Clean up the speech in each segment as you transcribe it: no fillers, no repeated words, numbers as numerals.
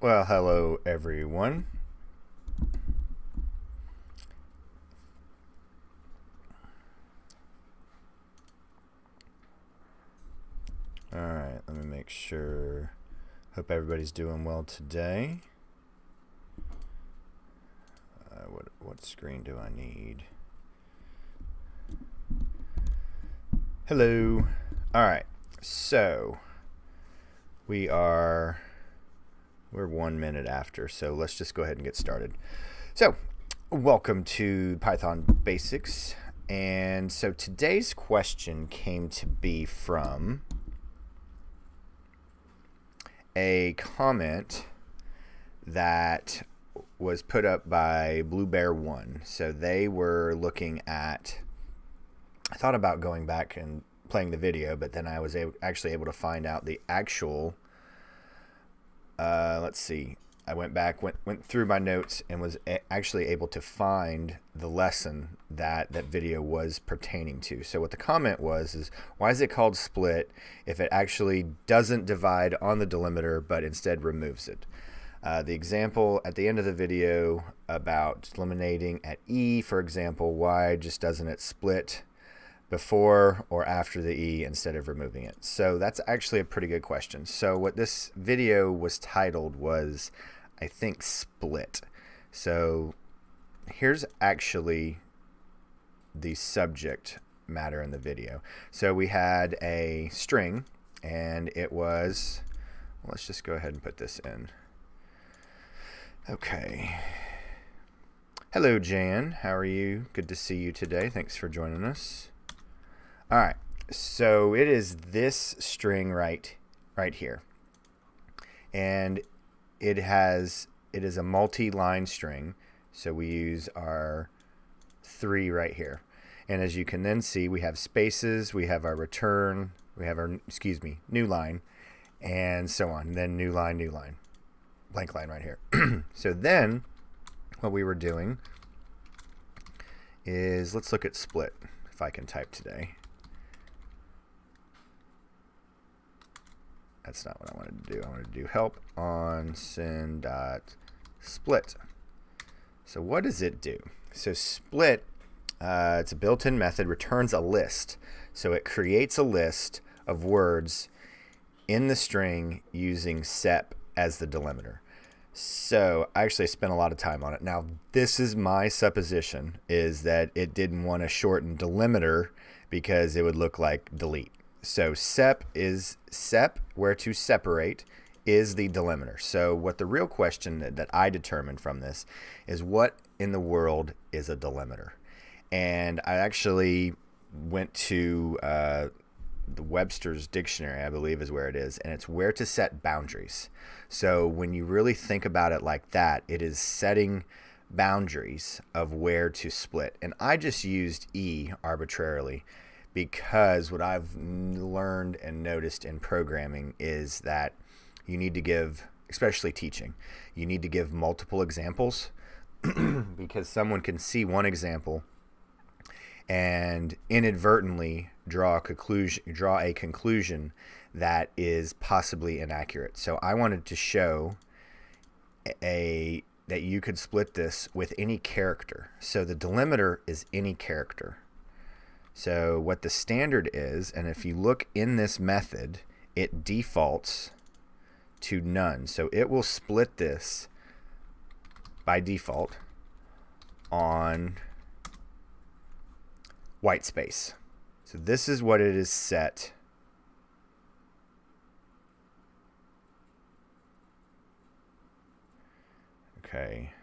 Well, hello everyone. Alright, let me make sure. Hope everybody's doing well today. What screen do I need? Hello. Alright, so we're 1 minute after, so let's just go ahead and get started. So, welcome to Python Basics. And so today's question came to be from a comment that was put up by Blue Bear 1. So they were looking at, I thought about going back and playing the video, but then I was actually able to find out the actual, let's see, I went back, went through my notes and was actually able to find the lesson that video was pertaining to. So what the comment was is, why is it called split if it actually doesn't divide on the delimiter but instead removes it? The example at the end of the video about eliminating at E, for example, why just doesn't it split before or after the E instead of removing it? So that's actually a pretty good question. So what this video was titled was, I think, split. So here's actually the subject matter in the video. So we had a string and it was, let's just go ahead and put this in. Okay. Hello, Jan. How are you? Good to see you today. Thanks for joining us. All right, so it is this string right here, and it is a multi-line string. So we use our 3 right here, and as you can then see, we have spaces, we have our return, we have our new line, and so on. And then new line, blank line right here. So then, what we were doing is, let's look at split. If I can type today. That's not what I wanted to do. I wanted to do help on send.split. So what does it do? So split, it's a built-in method, returns a list. So it creates a list of words in the string using sep as the delimiter. So I actually spent a lot of time on it. Now, this is my supposition, is that it didn't want to shorten delimiter because it would look like delete. So sep, where to separate, is the delimiter. So what the real question that I determined from this is, what in the world is a delimiter? And I actually went to the Webster's Dictionary, I believe is where it is, and it's where to set boundaries. So when you really think about it like that, it is setting boundaries of where to split. And I just used E arbitrarily, because what I've learned and noticed in programming is that you need to give, especially teaching, you need to give multiple examples because someone can see one example and inadvertently draw a conclusion that is possibly inaccurate. So I wanted to show that you could split this with any character. So the delimiter is any character. So what the standard is, and if you look in this method, it defaults to none. So it will split this by default on white space. So this is what it is set. Okay.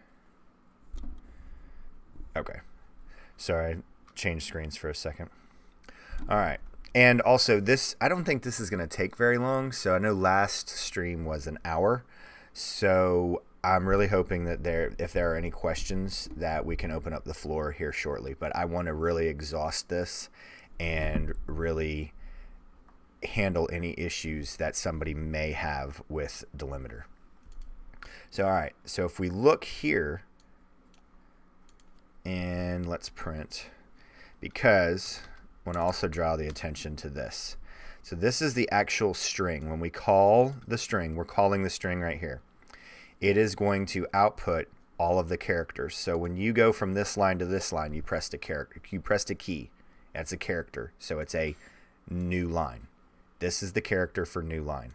Sorry, I changed screens for a second. All right. And also this, I don't think this is going to take very long. So I know last stream was an hour. So I'm really hoping that if there are any questions, that we can open up the floor here shortly. But I want to really exhaust this and really handle any issues that somebody may have with delimiter. So, all right. So if we look here, and let's print, because I want to also draw the attention to this. So this is the actual string. When we call the string, we're calling the string right here. it is going to output all of the characters. So when you go from this line to this line, you pressed a key. That's a character. So it's a new line. This is the character for new line.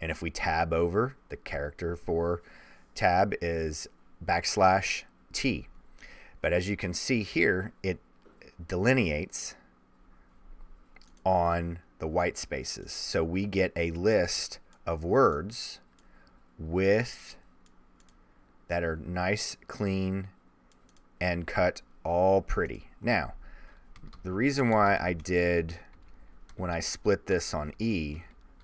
And if we tab over, the character for tab is \T. But as you can see here, it delineates on the white spaces. So we get a list of words with that are nice, clean, and cut all pretty. Now, the reason why I did when I split this on E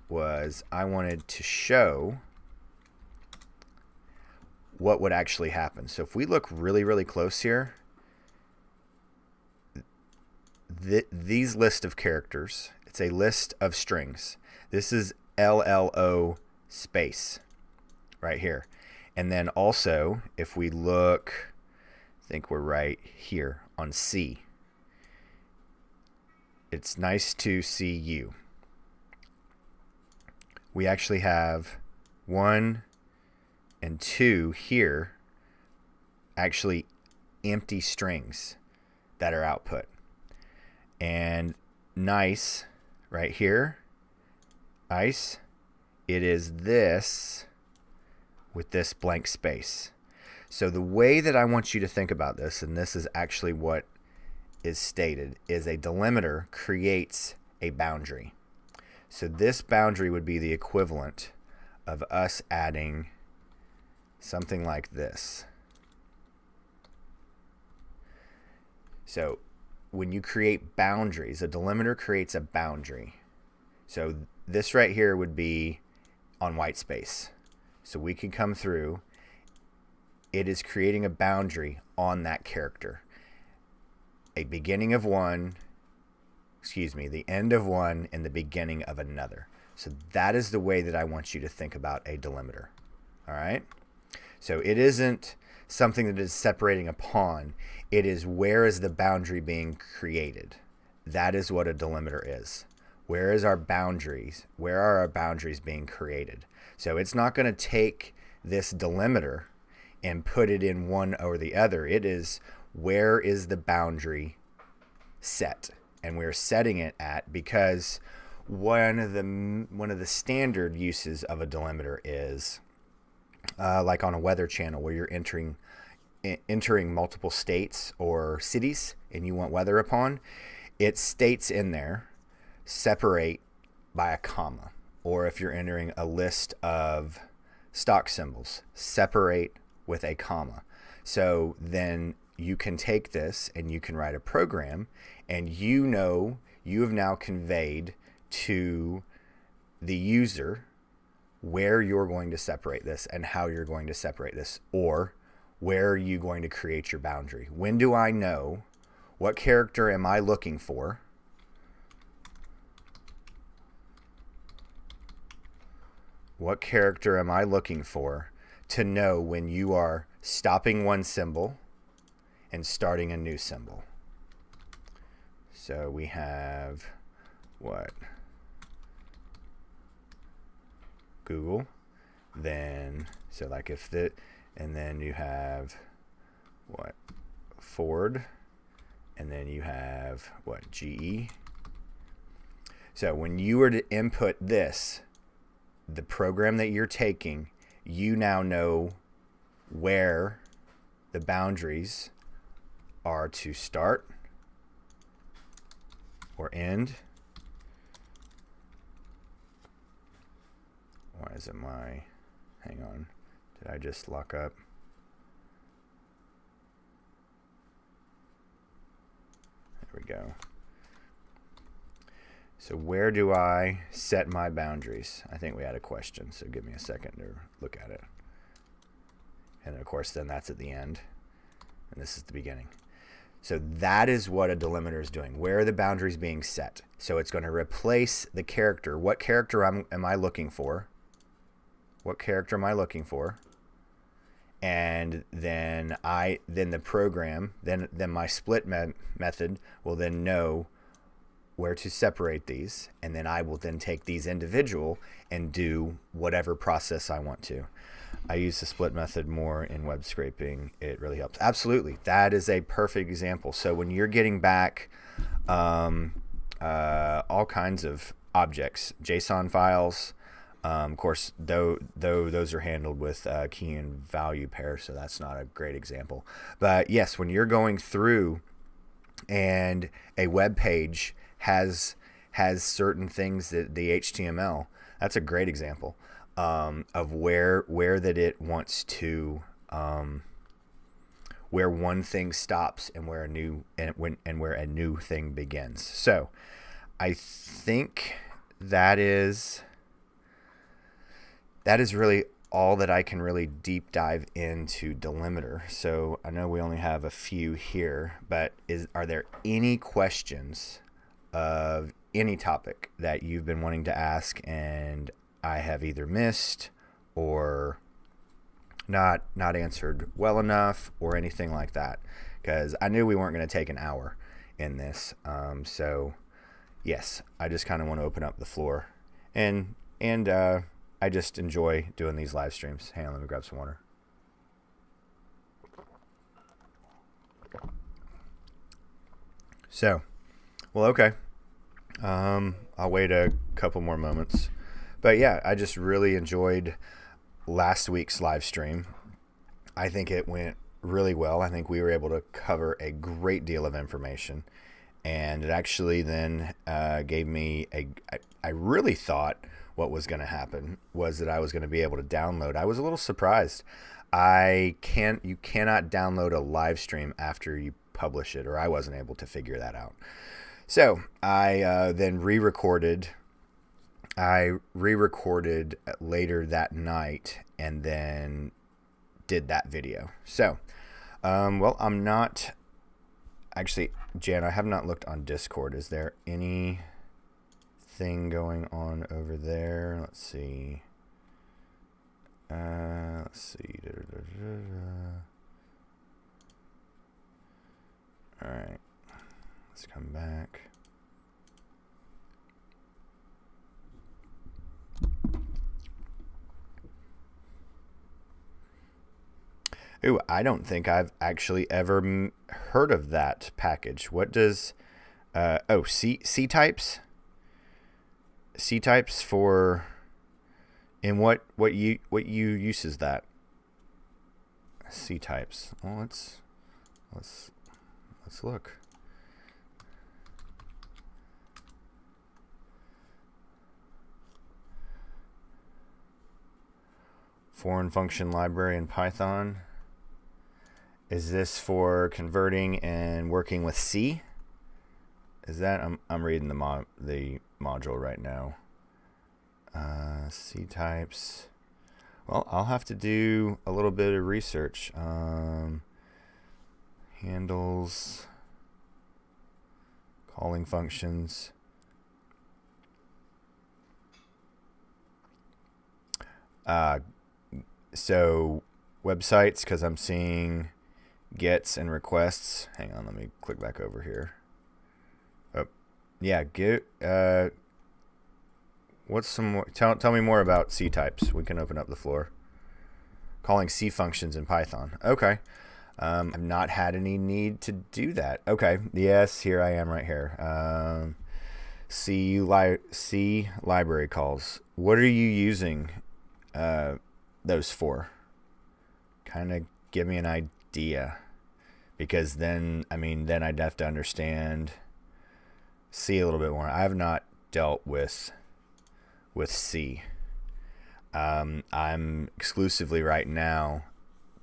was I wanted to show what would actually happen. So if we look really, really close here, these list of characters, it's a list of strings. This is LLO space right here. And then also, if we look, I think we're right here on C. It's nice to see you. We actually have 1 and 2 here, actually empty strings that are output. And nice right here, ice, it is this with this blank space. So the way that I want you to think about this, and this is actually what is stated, is a delimiter creates a boundary. So this boundary would be the equivalent of us adding something like this. So when you create boundaries, a delimiter creates a boundary. So this right here would be on white space. So we can come through. It is creating a boundary on that character. A beginning of one, the end of one and the beginning of another. So that is the way that I want you to think about a delimiter. All right? So it isn't something that is separating a pawn. It is where is the boundary being created. That is what a delimiter is. Where is our boundaries? Where are our boundaries being created? So it's not going to take this delimiter and put it in one or the other. It is where is the boundary set, and we're setting it at, because one of the standard uses of a delimiter is like on a weather channel where you're entering multiple states or cities and you want weather upon. It states in there separate by a comma, or if you're entering a list of stock symbols, separate with a comma. So then you can take this and you can write a program, and you know you have now conveyed to the user where you're going to separate this and how you're going to separate this, or where are you going to create your boundary. When do I know? What character am I looking for? What character am I looking for to know when you are stopping one symbol and starting a new symbol? So we have what? Google. Then, so like if the, and then you have what? Ford. And then you have what? GE. So when you were to input this, the program that you're taking, you now know where the boundaries are to start or end. Why is it my, hang on, did I just lock up? There we go. So where do I set my boundaries? I think we had a question, so give me a second to look at it. And of course, then that's at the end, and this is the beginning. So that is what a delimiter is doing. Where are the boundaries being set? So it's going to replace the character. What character am I looking for? What character am I looking for? And then the program, then my split method will then know where to separate these, and then I will then take these individual and do whatever process I want to. I use the split method more in web scraping. It really helps. Absolutely. That is a perfect example. So when you're getting back all kinds of objects, JSON files, of course, though those are handled with key and value pair, so that's not a great example. But yes, when you're going through and a web page has certain things that the HTML, that's a great example of where that it wants to where one thing stops and where a new where a new thing begins. So I think that is really all that I can really deep dive into Delimiter. So I know we only have a few here, but are there any questions of any topic that you've been wanting to ask and I have either missed or not answered well enough or anything like that? Because I knew we weren't going to take an hour in this. So yes, I just kind of want to open up the floor and I just enjoy doing these live streams. Hang on, let me grab some water. So, well, okay. I'll wait a couple more moments. But yeah, I just really enjoyed last week's live stream. I think it went really well. I think we were able to cover a great deal of information. And it actually then gave me I really thought what was going to happen was that I was going to be able to download. I was a little surprised. You cannot download a live stream after you publish it, or I wasn't able to figure that out. So I then re-recorded. I re-recorded later that night and then did that video. So, well, I'm not actually, Jan, I have not looked on Discord. Is there any thing going on over there? Let's see. All right, let's come back. Ooh, I don't think I've actually ever heard of that package. What does C types? C types for in what you uses that? C types. Well, let's look. Foreign function library in Python. Is this for converting and working with C? Is that I'm reading the module right now. C types. Well, I'll have to do a little bit of research. Handles, calling functions. So websites, because I'm seeing gets and requests. Hang on, let me click back over here. Oh, yeah, what's some more? Tell me more about C types. We can open up the floor. Calling C functions in Python. Okay. I've not had any need to do that. Okay. Yes, here I am right here. C library calls. What are you using those for? Kind of give me an idea, because then I'd have to understand C a little bit more. I have not dealt with C. I'm exclusively right now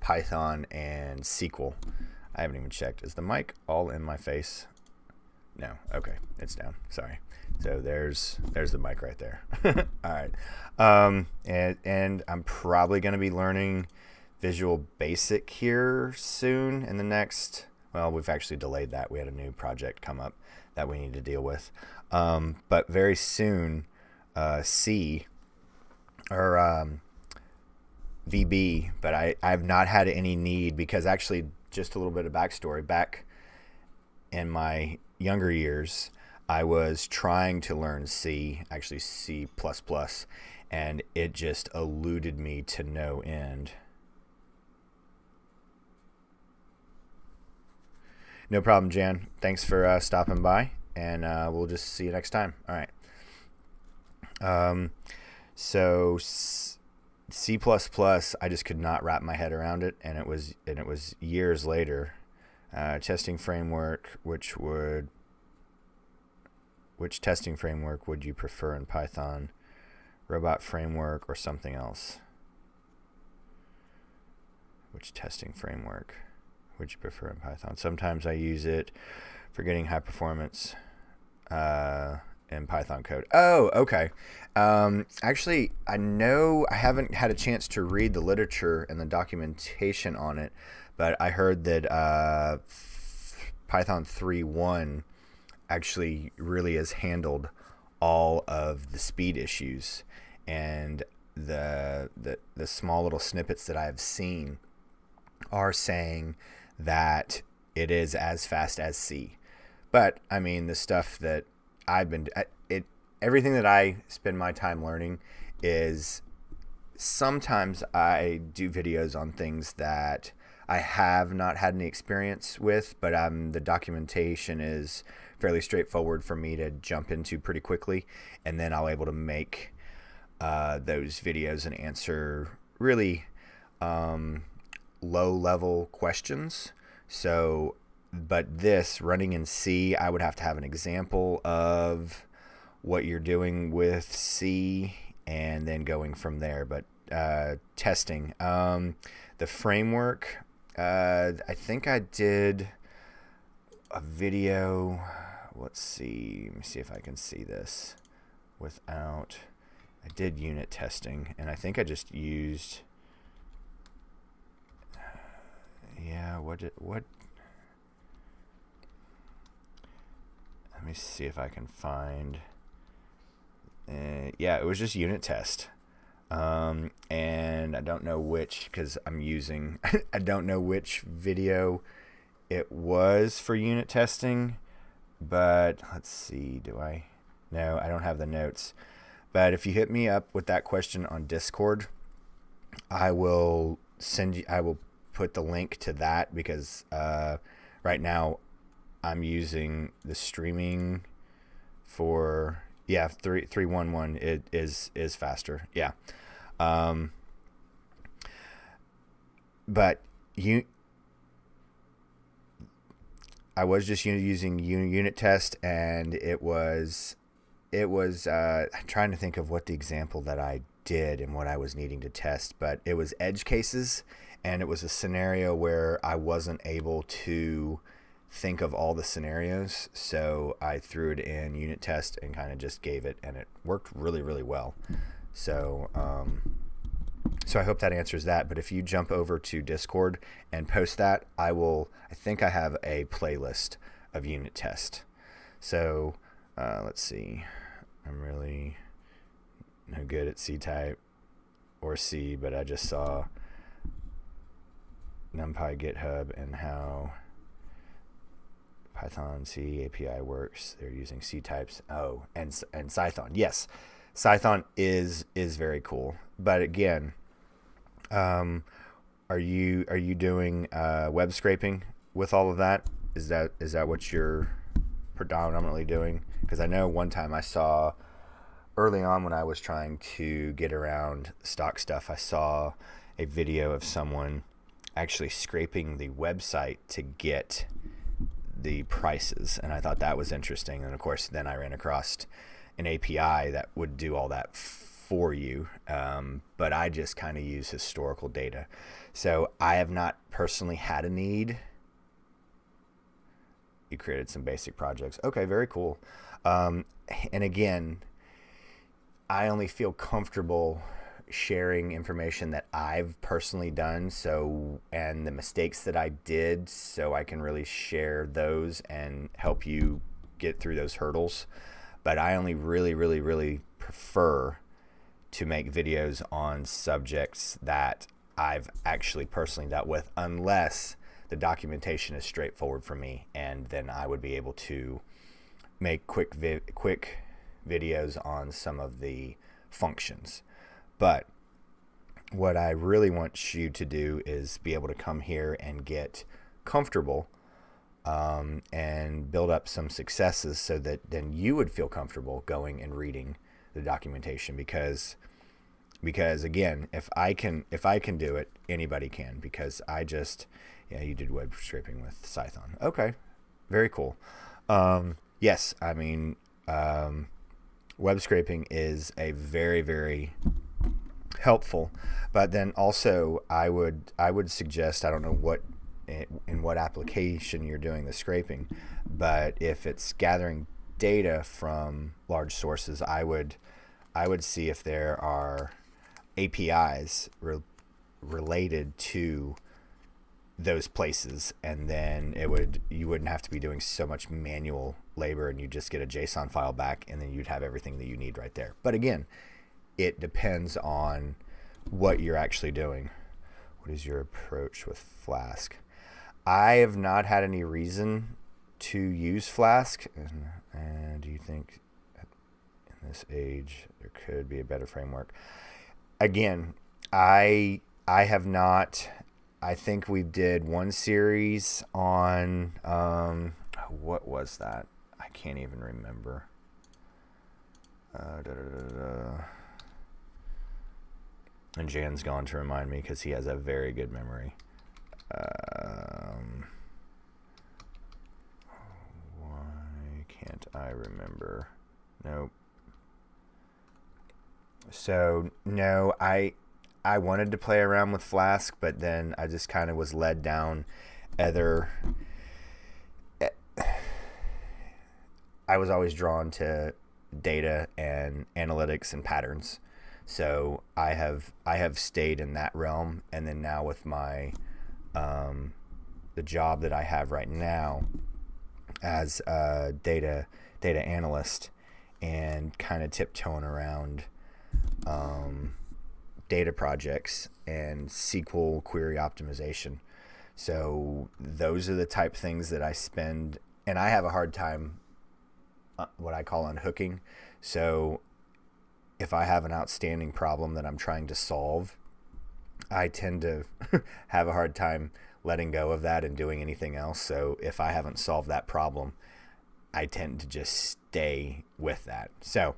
Python and SQL. I haven't even checked. Is the mic all in my face? No. Okay, it's down. Sorry. So there's the mic right there. All right. And I'm probably going to be learning Visual Basic here soon in the next, well, we've actually delayed that. We had a new project come up that we need to deal with. But very soon, C or VB, but I've not had any need, because actually, just a little bit of backstory, back in my younger years, I was trying to learn C, actually C++, and it just eluded me to no end. No problem, Jan. Thanks for stopping by, and we'll just see you next time. All right. So C++, I just could not wrap my head around it, and it was years later. Testing framework, which testing framework would you prefer in Python? Robot framework or something else? Which testing framework would you prefer in Python? Sometimes I use it for getting high performance in Python code. Oh, okay. Actually, I know I haven't had a chance to read the literature and the documentation on it, but I heard that Python 3.1 actually really has handled all of the speed issues, and the small little snippets that I've seen are saying that it is as fast as C. But I mean, the stuff that I've been everything that I spend my time learning is, sometimes I do videos on things that I have not had any experience with, but the documentation is fairly straightforward for me to jump into pretty quickly, and then I'll able to make those videos and answer really low-level questions. So, but this running in C, I would have to have an example of what you're doing with C and then going from there. But testing, the framework, I think I did a video. Let's see. Let me see if I can see this without. I did unit testing, and I think I just used. Yeah. What? Let me see if I can find. Yeah, it was just unit test. And I don't know which, because I'm using. I don't know which video it was for unit testing, but let's see. Do I? No, I don't have the notes. But if you hit me up with that question on Discord, I will send you. I will put the link to that, because right now I'm using the streaming for 3.1.1. It is faster. Yeah. But I was just using unit test, and it was trying to think of what the example that I did and what I was needing to test, but it was edge cases, and it was a scenario where I wasn't able to think of all the scenarios, so I threw it in unit test and kind of just gave it, and it worked really, really well. So I hope that answers that. But if you jump over to Discord and post that, I think I have a playlist of unit test. So let's see. I'm really no good at C-type or C, but I just saw NumPy GitHub and how Python C API works. They're using C types. Oh, and Cython. Yes, Cython is very cool. But again, are you doing web scraping with all of that? Is that what you're predominantly doing? Because I know one time I saw early on when I was trying to get around stock stuff, I saw a video of someone actually scraping the website to get the prices, and I thought that was interesting. And of course, then I ran across an API that would do all that for you, but I just kind of use historical data. So I have not personally had a need. You created some basic projects. Okay, very cool. And again, I only feel comfortable sharing information that I've personally done, and the mistakes that I did, so I can really share those and help you get through those hurdles. But I only really, really, really prefer to make videos on subjects that I've actually personally dealt with, unless the documentation is straightforward for me, and then I would be able to make quick videos on some of the functions. But what I really want you to do is be able to come here and get comfortable and build up some successes so that then you would feel comfortable going and reading the documentation because again, if I can do it, anybody can, because you did web scraping with Python. Okay. Very cool. Yes, I mean, web scraping is a very, very helpful, but then also I would suggest, I don't know in what application you're doing the scraping, but if it's gathering data from large sources, I would see if there are APIs related to those places, and then you wouldn't have to be doing so much manual labor, and you just get a JSON file back, and then you'd have everything that you need right there. But again, it depends on what you're actually doing. What is your approach with Flask? I have not had any reason to use Flask. And do you think in this age there could be a better framework? Again, I have not. I think we did one series on what was that? I can't even remember. And Jan's gone to remind me because he has a very good memory. Why can't I remember? Nope. So no, I wanted to play around with Flask, but then I just kind of was led down I was always drawn to data and analytics and patterns. So I have stayed in that realm, and then now with my the job that I have right now as a data analyst, and kind of tiptoeing around data projects and SQL query optimization. So those are the type things that I spend, and I have a hard time what I call unhooking. So if I have an outstanding problem that I'm trying to solve, I tend to have a hard time letting go of that and doing anything else. So if I haven't solved that problem, I tend to just stay with that. So,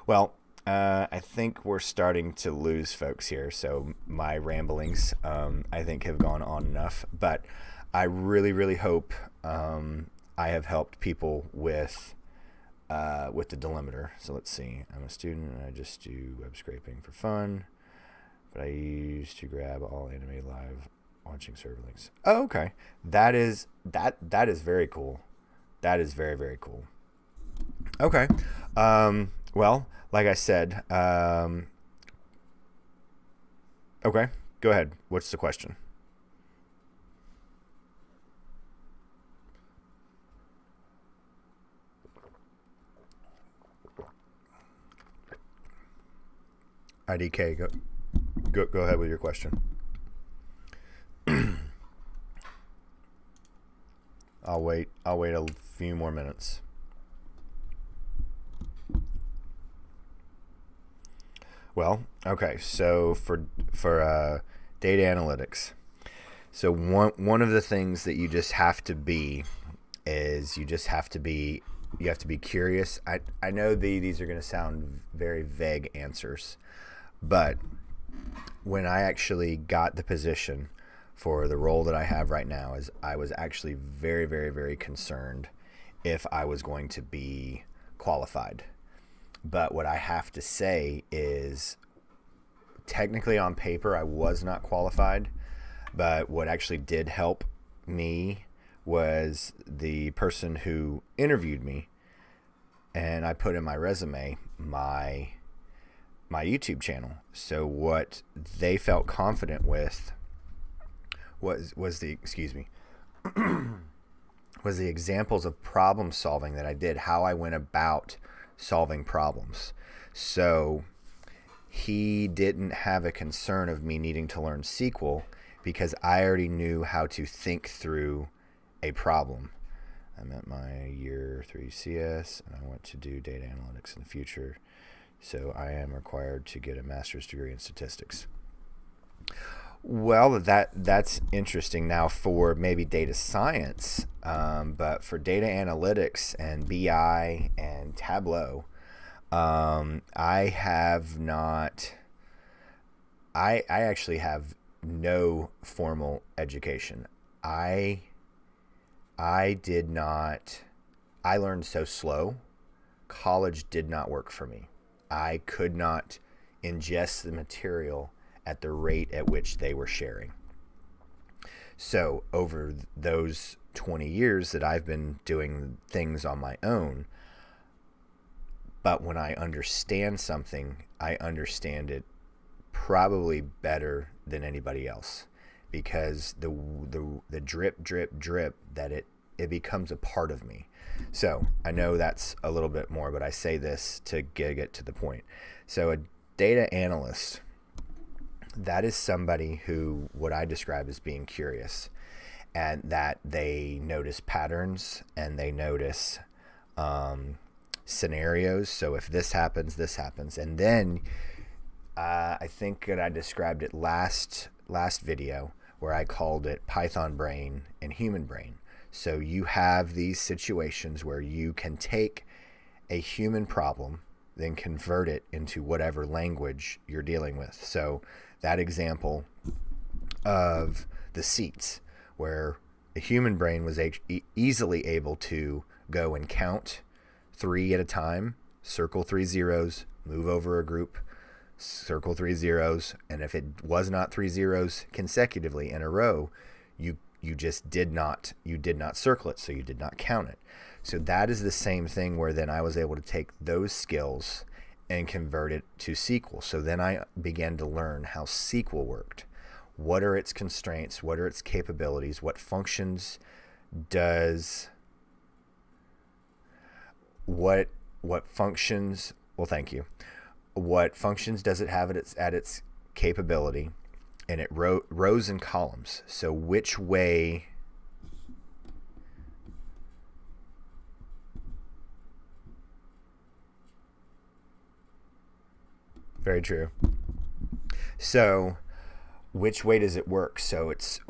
well, I think we're starting to lose folks here. So my ramblings, I think, have gone on enough. But I really, really hope I have helped people with the delimiter. So let's see. I'm a student and I just do web scraping for fun, but I used to grab all anime live watching server links. Oh, okay. That is very cool. That is very, very cool. Okay. Well, like I said, okay, go ahead. What's the question? IDK, go ahead with your question. I'll wait a few more minutes. Well, okay. So for data analytics, so one of the things that you just have to be is you have to be curious. I know these are going to sound very vague answers, but when I actually got the position for the role that I have right now, is I was actually very, very, very concerned if I was going to be qualified. But what I have to say is, technically on paper, I was not qualified. But what actually did help me was the person who interviewed me, and I put in my resume my YouTube channel. So what they felt confident with was the was the examples of problem solving that I did, how I went about solving problems. So he didn't have a concern of me needing to learn SQL because I already knew how to think through a problem. I'm at my year 3 CS and I want to do data analytics in the future. So I am required to get a master's degree in statistics. Well, that's interesting now for maybe data science, but for data analytics and BI and Tableau, I have not. I actually have no formal education. I I did not. I learned so slow. College did not work for me. I could not ingest the material at the rate at which they were sharing. So over those 20 years that I've been doing things on my own, but when I understand something, I understand it probably better than anybody else, because the drip drip drip that it becomes a part of me. So I know that's a little bit more, but I say this to get to the point. So a data analyst, that is somebody who, what I describe as being curious, and that they notice patterns and they notice scenarios. So if this happens, this happens. And then I think that I described it last video where I called it Python brain and human brain. So you have these situations where you can take a human problem, then convert it into whatever language you're dealing with. So that example of the seats, where a human brain was easily able to go and count 3 at a time, circle 3 zeros, move over a group, circle 3 zeros, and if it was not 3 zeros consecutively in a row, you just did not circle it, so you did not count it. So that is the same thing where then I was able to take those skills and convert it to SQL. So then I began to learn how SQL worked. What are its constraints? What are its capabilities? What functions does what functions? Well, thank you. What functions does it have at its capability? And it rows and columns. So which way? Very true. So which way does it work? So it's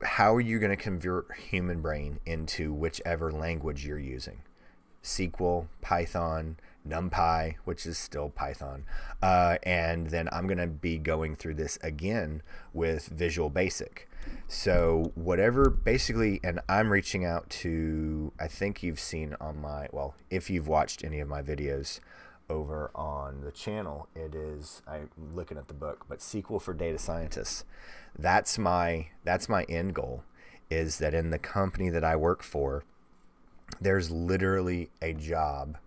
how are you going to convert human brain into whichever language you're using? SQL, Python, NumPy, which is still Python. And then I'm going to be going through this again with Visual Basic. So whatever, basically, and I'm reaching out to, I think you've seen on my, well, if you've watched any of my videos over on the channel, it is, I'm looking at the book, but SQL for Data Scientists. That's my end goal, is that in the company that I work for, there's literally a job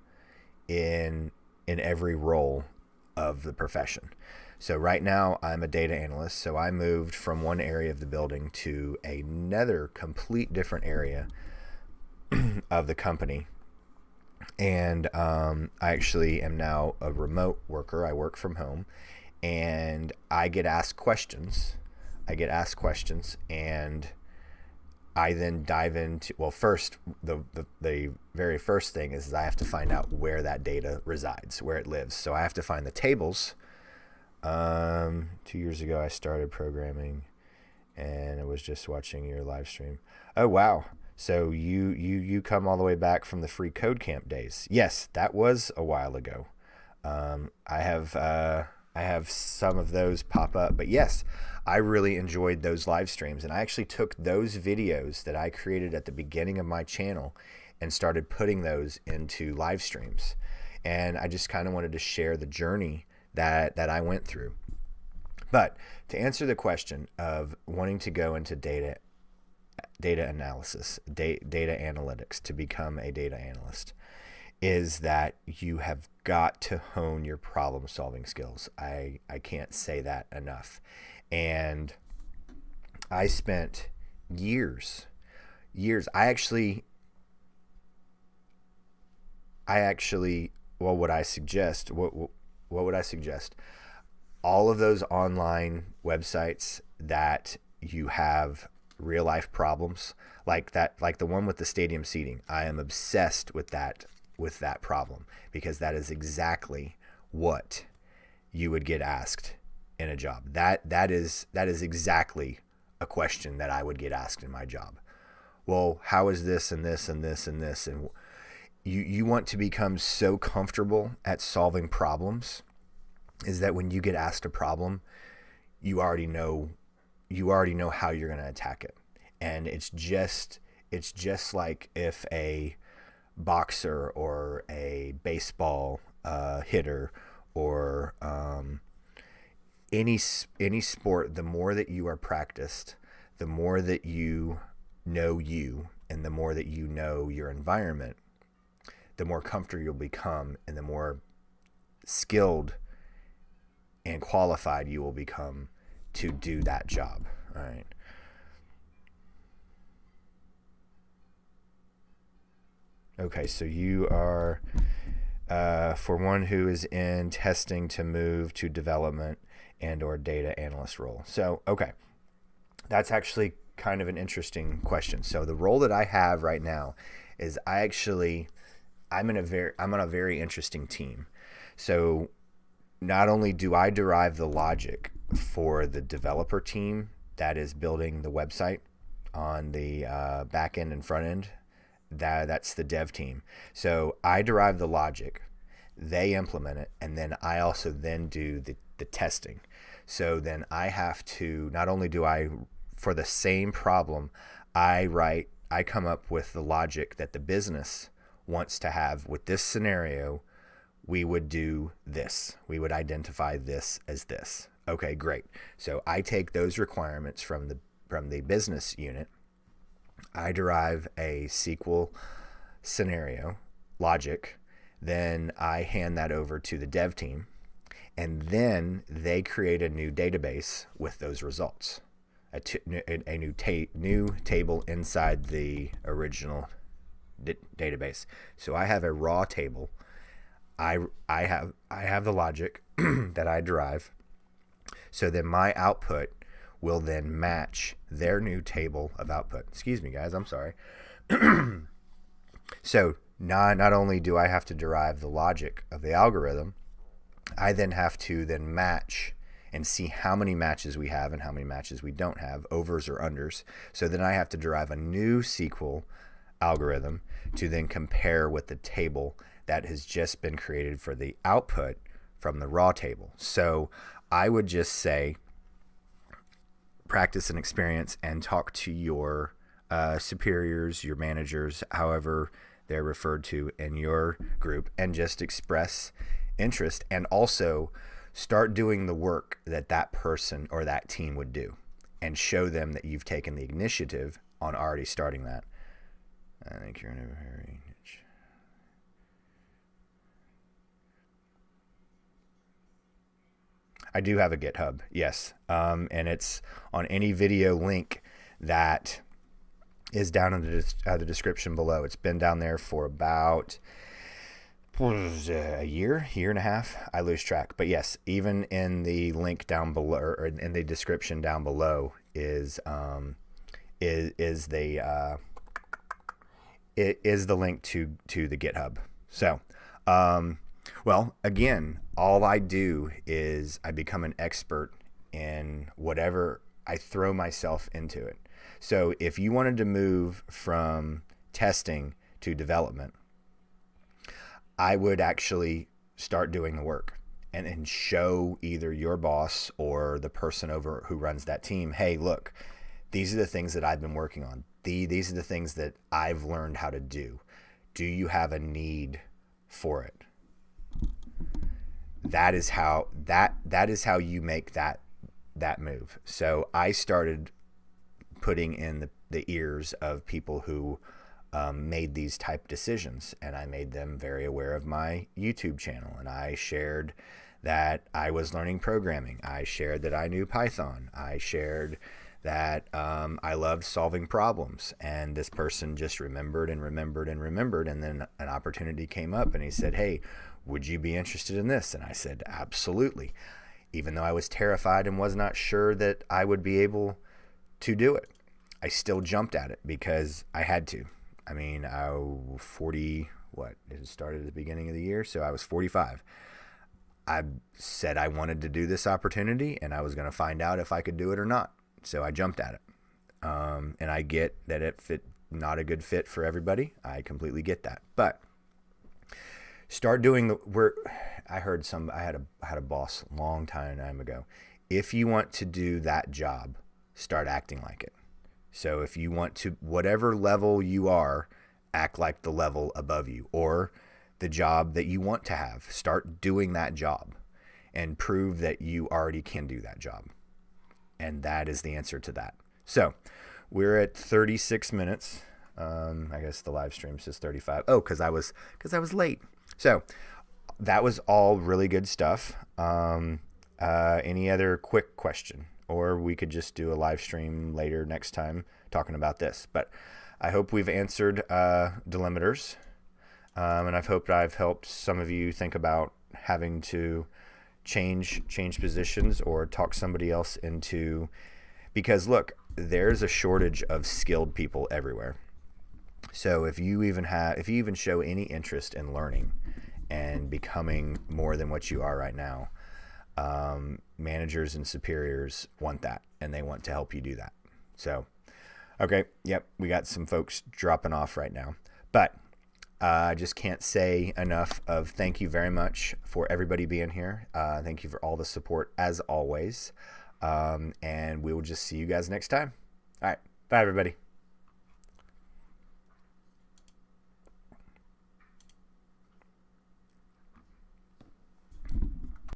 in every role of the profession. So right now I'm a data analyst. So I moved from one area of the building to another complete different area of the company. And I actually am now a remote worker. I work from home, and I get asked questions. And I then dive into, well, first, the very first thing is I have to find out where that data resides, where it lives. So I have to find the tables. 2 years ago, I started programming, and I was just watching your live stream. Oh, wow. So you come all the way back from the free code camp days. Yes, that was a while ago. I have some of those pop up, but yes, I really enjoyed those live streams, and I actually took those videos that I created at the beginning of my channel and started putting those into live streams. And I just kind of wanted to share the journey that I went through. But to answer the question of wanting to go into data analysis, data analytics, to become a data analyst, is that you have got to hone your problem solving skills. I can't say that enough. And I spent years, I actually, what would I suggest? What would I suggest? All of those online websites that you have real life problems like that, like the one with the stadium seating. I am obsessed with that problem, because that is exactly what you would get asked in a job. That is exactly a question that I would get asked in my job. Well, how is this and this and this and this? And you want to become so comfortable at solving problems is that when you get asked a problem, you already know how you're going to attack it. And it's just like if a boxer or a baseball hitter or any sport, the more that you are practiced, the more that you know you, and the more that you know your environment, the more comfortable you'll become, and the more skilled and qualified you will become to do that job. All right. Okay, so you are, for one who is in testing, to move to development and or data analyst role. So, okay, that's actually kind of an interesting question. So the role that I have right now is I'm on a very interesting team. So not only do I derive the logic for the developer team that is building the website on the back end and front end, that's the dev team. So I derive the logic, they implement it, and then I also then do the testing. So then I have to, not only do I, for the same problem, I come up with the logic that the business wants to have. With this scenario, we would do this. We would identify this as this. Okay, great. So I take those requirements from the business unit. I derive a SQL scenario logic. Then I hand that over to the dev team, and then they create a new database with those results, a new table inside the original database. So I have a raw table. I have the logic that I derive. So then my output will then match their new table of output. Excuse me, guys. I'm sorry. So not only do I have to derive the logic of the algorithm, I then have to then match and see how many matches we have and how many matches we don't have, overs or unders. So then I have to derive a new SQL algorithm to then compare with the table that has just been created for the output from the raw table. So I would just say practice and experience and talk to your superiors, your managers, however they're referred to in your group, and just express interest, and also start doing the work that person or that team would do, and show them that you've taken the initiative on already starting that. I think you're in a very niche. I do have a GitHub, yes, and it's on any video link that is down in the description below. It's been down there for about a year and a half. I lose track, but yes, even in the link down below, or in the description down below, is the link to the GitHub. So, well, again, all I do is I become an expert in whatever I throw myself into it. So if you wanted to move from testing to development, I would actually start doing the work and show either your boss or the person over who runs that team, hey, look, these are the things that I've been working on. These are the things that I've learned how to do. Do you have a need for it? That is how you make that move. So I started putting in the ears of people who made these type decisions, and I made them very aware of my YouTube channel, and I shared that I was learning programming. I shared that I knew Python. I shared that I loved solving problems, and this person just remembered, and then an opportunity came up, and he said, hey, would you be interested in this? And I said, absolutely. Even though I was terrified and was not sure that I would be able to do it, I still jumped at it because I had to. I mean, it started at the beginning of the year, so I was 45. I said I wanted to do this opportunity and I was going to find out if I could do it or not. So I jumped at it. And I get that not a good fit for everybody. I completely get that. But start doing I had a boss a long time ago. If you want to do that job, start acting like it. So if you want to, whatever level you are, act like the level above you, or the job that you want to have, start doing that job and prove that you already can do that job. And that is the answer to that. So we're at 36 minutes. I guess the live stream says 35. Oh, because I was late. So that was all really good stuff. Any other quick question? Or we could just do a live stream later next time talking about this. But I hope we've answered delimiters. And I've hoped I've helped some of you think about having to change positions or talk somebody else into, because look, there's a shortage of skilled people everywhere. So if you even show any interest in learning and becoming more than what you are right now, managers and superiors want that, and they want to help you do that. So, okay, yep, we got some folks dropping off right now, but I just can't say enough of thank you very much for everybody being here. Thank you for all the support as always, and we will just see you guys next time. All right, bye everybody.